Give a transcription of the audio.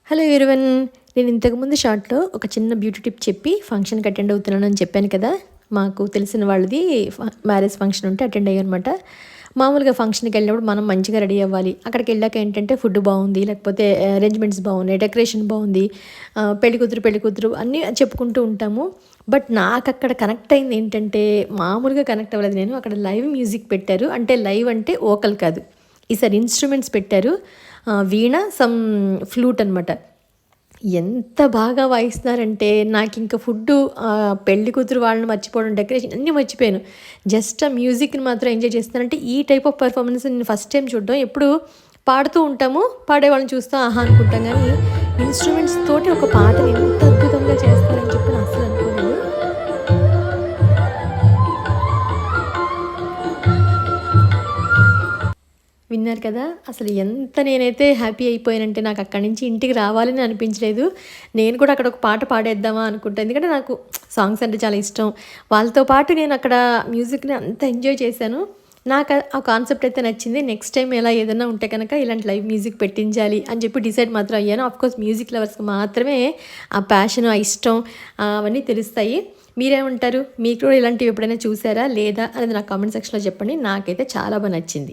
Hello everyone. నేను ఇంతకుముందు షార్ట్‌లో ఒక చిన్న బ్యూటీ టిప్ చెప్పి ఫంక్షన్‌కి అటెండ్ అవుతున్నానని చెప్పాను కదా! మాకు తెలిసిన వాళ్ళది మ్యారేజ్ ఫంక్షన్ ఉంటే అటెండ్ అయ్యానమాట. మామూలుగా ఫంక్షన్‌కెళ్ళినప్పుడు మనం మంచిగా రెడీ అవ్వాలి. అక్కడికెళ్ళాక ఏంటంటే ఫుడ్ బావుంది, లేకపోతే అరేంజ్‌మెంట్స్ బావున్నాయి, డెకరేషన్ బావుంది, పెళ్ళికూతురు అన్నీ చెప్పుకుంటూ ఉంటాము. బట్ నాకక్కడ కనెక్ట్ అయింది ఏంటంటే, మామూలుగా కనెక్ట్ అవ్వలేదు నేను. అక్కడ లైవ్ మ్యూజిక్ పెట్టారు. అంటే లైవ్ అంటే వోకల్ కాదు. ఈసారి ఇన్‌స్ట్రుమెంట్స్ పెట్టారు. వీణ, ఫ్లూట్ అనమాట. ఎంత బాగా వాయిస్తున్నారంటే నాకింక ఫుడ్డు, పెళ్లి కూతురు వాళ్ళని మర్చిపోవడం, డెకరేషన్ అన్నీ మర్చిపోయాను. జస్ట్ ఆ మ్యూజిక్‌ని మాత్రం ఎంజాయ్ చేస్తున్నానంటే ఈ టైప్ ఆఫ్ పెర్ఫార్మెన్స్ నేను ఫస్ట్ టైం చూడడం. ఎప్పుడు పాడుతూ ఉంటాము, పాడేవాళ్ళని చూస్తాం ఆహా అనుకుంటాం గానీ, ఇన్‌స్ట్రుమెంట్స్ తోటి ఒక పాటని ఇంత అద్భుతంగా చేస్తారని చెప్పి నేను అస్సలు అనుకోలేదు. విన్నారు కదా! అసలు ఎంత నేనైతే హ్యాపీ అయిపోయానంటే నాకు అక్కడి నుంచి ఇంటికి రావాలని అనిపించలేదు. నేను కూడా అక్కడ ఒక పాట పాడేద్దామా అనుకుంటా. ఎందుకంటే నాకు సాంగ్స్ అంటే చాలా ఇష్టం. వాళ్ళతో పాటు నేను అక్కడ మ్యూజిక్‌ని అంత ఎంజాయ్ చేశాను. నాకు ఆ కాన్సెప్ట్ అయితే నచ్చింది. నెక్స్ట్ టైమ్ ఇలా ఏదైనా ఉంటే కనుక ఇలాంటి లైవ్ మ్యూజిక్ పెట్టించాలి అని చెప్పి డిసైడ్ మాత్రం అయ్యాను. ఆఫ్‌కోర్స్ మ్యూజిక్ లవర్స్‌కి మాత్రమే ఆ ప్యాషన్, ఆ ఇష్టం, అవన్నీ తెలుస్తాయి. మీరేమంటారు? మీకు కూడా ఇలాంటివి ఎప్పుడైనా చూసారా? లేదా? అనేది నాకు కామెంట్ సెక్షన్‌లో చెప్పండి. నాకైతే చాలా నచ్చింది.